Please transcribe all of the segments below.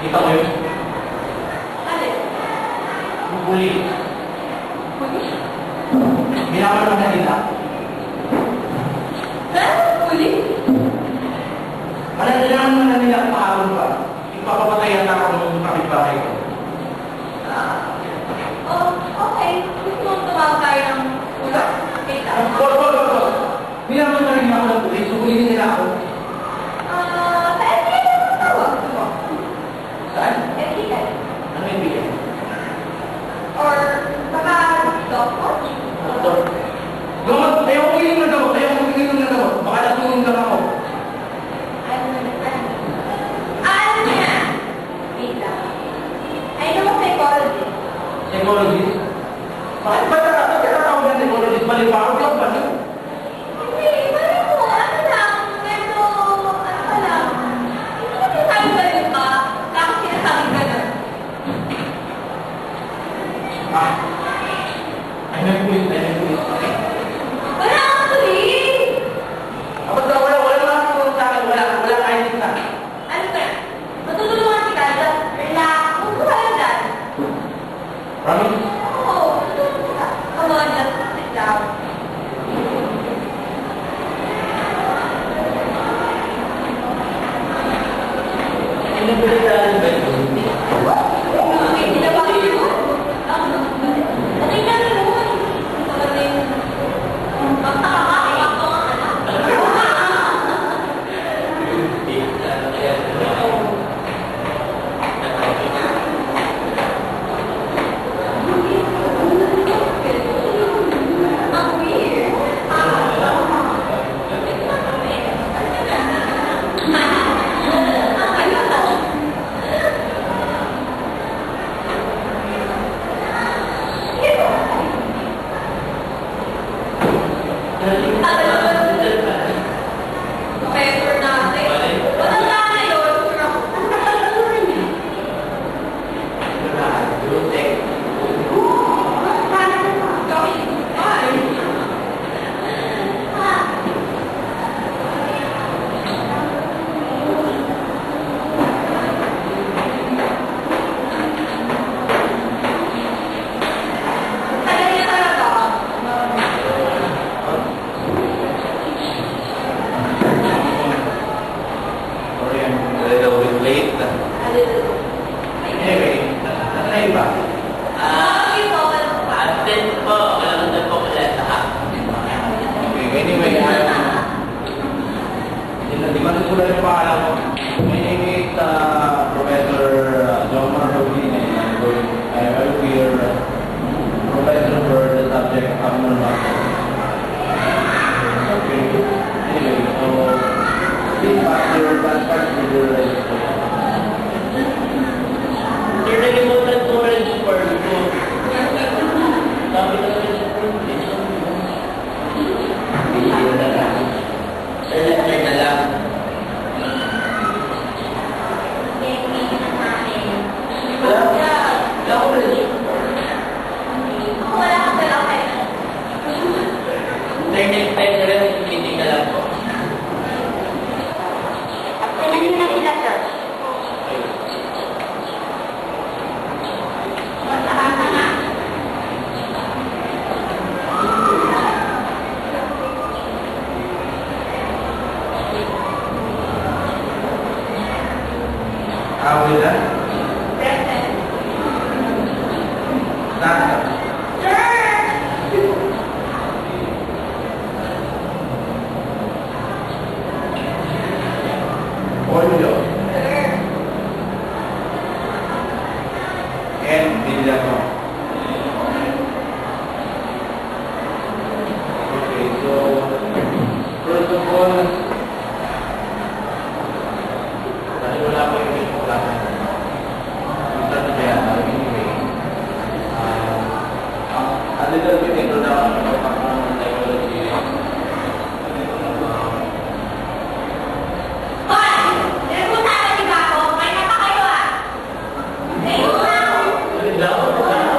Kita mo yun? Alin? Yung puli. Puli? Ginagawa ng kanila. Ha? Puli? Kailangan mo na nila pahabol pa. Ipapapatayan na ako ng kapitbahay ko. Oh, okay. Gusto mong tumawag tayo ng ulo? Kita. Boss! Ginagawa na rin ako ng pulis. Sukulitin nila ako. Saan kayo tumawag? Saan? Etiquette. Ano yung bigyan? Or baka doktor? Gamot! Ayaw ko yung nagamot! Ayaw ko yung nagamot! Baka natulong lang ako. I don't understand. Ano niya? Wait lang. I know a psychologist. Psychologist? Bakit ba nakatawag ng psychologist? Baliwag lang ba niyo? Hindi, bali mo. Ano lang? Medyo, ano ka lang? Hindi mo sinasabi ba yun ka? Bakit sinasabi ka na? Ay, nag-pulis. Wala akong tuloy! Kapag wala naman ako sa akin, wala kahit isa. Ano ba? Matutulungan kita. Just relax. Huwag mo tayo dyan. Promise? Oo, matutulungan kita. Come on, just sit down. Pinipilit ba ito? Okay, sinabahan mo? Okay na naman. Magaling. Magtakakaiyak ko ang anak. Ang weird. Professor natin. Matanda na yun. Tagal niya talaga. Sorry, I'm a little bit late. Anyway, nasa iba? Okay po, walang pa. Absent po. Walang po ulit. Okay, anyway, hindi man ko na yung pangalan ko. My name is Professor John Marroquin and I will be your professor for the subject abnormal. Okay, anyway, so please pass your passport to the registration. Sir, nalimutan ko register ko. Sabi na registration. Video na lang. Sir, lecture na lang. Wala ko register. Wala kang dala kayo. Next time na rin, hindi ka lang po. Tingnan niyo na sila, sir. How is that? Present. That. Sir! Pollo. Sir. And Villamo. Okay, so first of all, dahil wala pa yung klase. Isa na kaya, anyway. A little bit introduction of background psychology. Hoy! Nagpunta ka si Bako. May nata kayo ah. Ngayon na ako. Ano daw?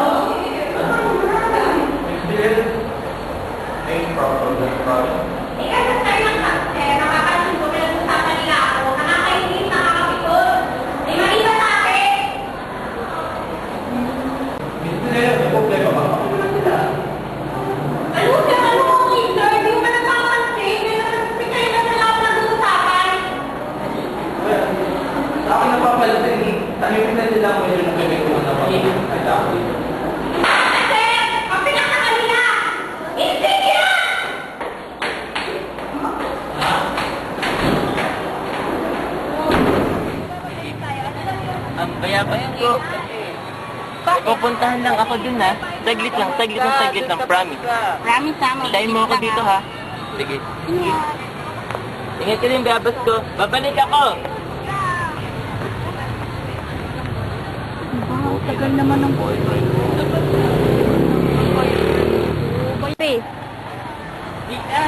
ang bayabas ko. Pupuntahan lang ako dun ha. Saglit lang, promise. Promise ha, Hintayin mo ako dito ha. Sige. Ingat ka rin, bayabas ko. Babalik ako. Wow, tagal naman ng boyfriend. Boyfriend. Di na.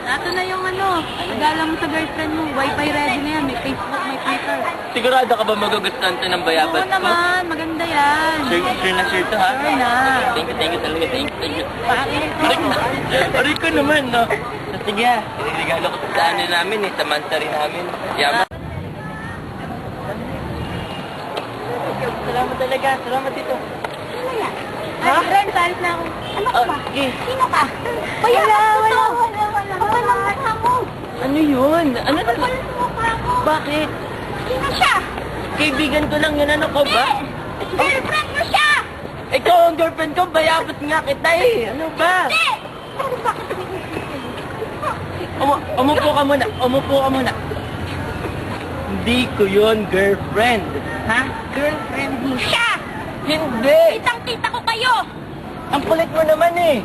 Nato na yung regala mo sa girlfriend mo. Wi-Fi ready na yan. May Facebook, may Twitter. Sigurado ka ba magugustuhan to ng bayabas Oo ko? naman, maganda yan. Sure na sure to ha? Sure na. Thank you talaga. Thank you. Bakit? Aray ko naman, no? So, sige ha. Regalo ko sa ano namin sa monthsary namin. Yaman. Salamat talaga. Salamat dito. Ano yan? Ha? Friend, palis na ako. Ano ka Oh, ba? sige. Sino ka? Wala. Kapal ang mukha mo. Ano yun? Ano Kapal na? ang mukha mo. Bakit? Sino siya? Kaibigan ko lang yun. Ano ko ba? Girlfriend mo siya! Ikaw ang girlfriend ko. Bayabas nga kita eh. Ano ba? Hindi! Ano bakit Umupo ka muna. Hindi ko yun girlfriend. Ha? girlfriend mo siya? Hindi! Kitang-kita ko kayo! Ang kulit mo naman eh.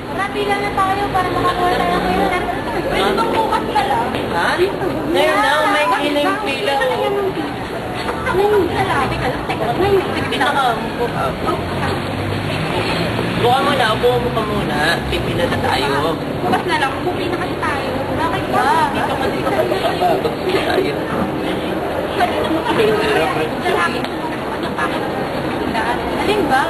Marami lang na tayo para makakuha tayo kayo. Pwede bang bukas ka lang? Ha? Ngayon na, may na yung pila. Ngayon ka lang. Teka lang, teka lang. Ngayon, Dito ka, umupo ka. Buka muna, upo mo ka muna. Pipila na tayo. bukas na lang. Bukay na kasi tayo. Bakit ba? Dito ka. Bagsi tayo. Kanina mo kami. Lalaki. Ano pa? Alin ba?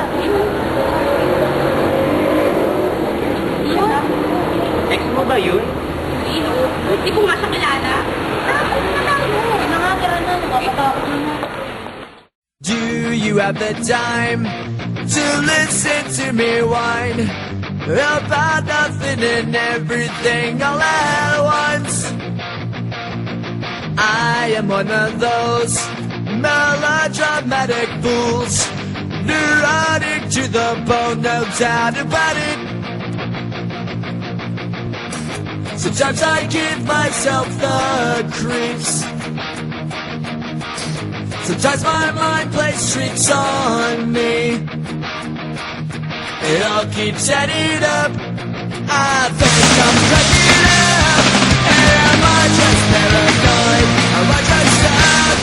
Ex mo ba yun? Hindi ko nga siya kilala. Tapos na tayo. Nakakira na. Nakakatakot na. Do you have the time to listen to me whine about nothing and everything all at once? I am one of those melodramatic fools, neurotic to the bone, no doubt about it. Sometimes I give myself the creeps. Sometimes my mind plays tricks on me. It all keeps adding up. I think I'm cracking up. Am I just paranoid? Am I just stuck?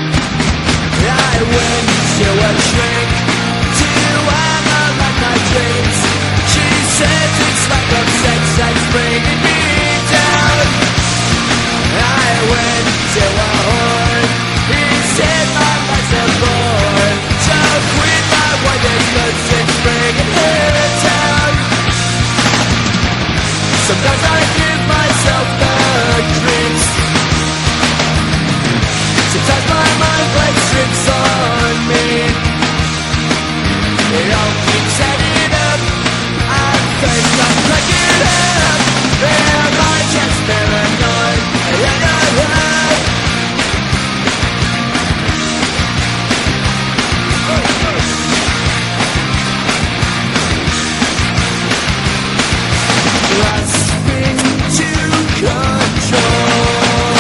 I went to a shrink to analyze my dreams. She says it's lack of sex that's bringing me down. I went to a whore. He said my life's a bore. So quit my wife because it's bringing her down. Sometimes I give myself the creeps. Sometimes my mind plays tricks on me. It all keeps adding up. I think I'm cracking up. Am I just paranoid? Grasping to control,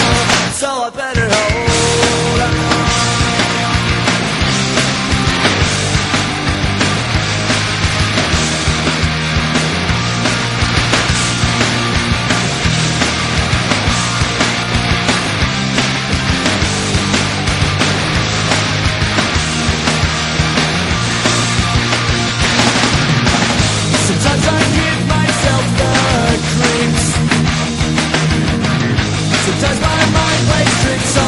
so I better hold on. Sometimes I give myself the creeps. Sometimes my mind plays tricks on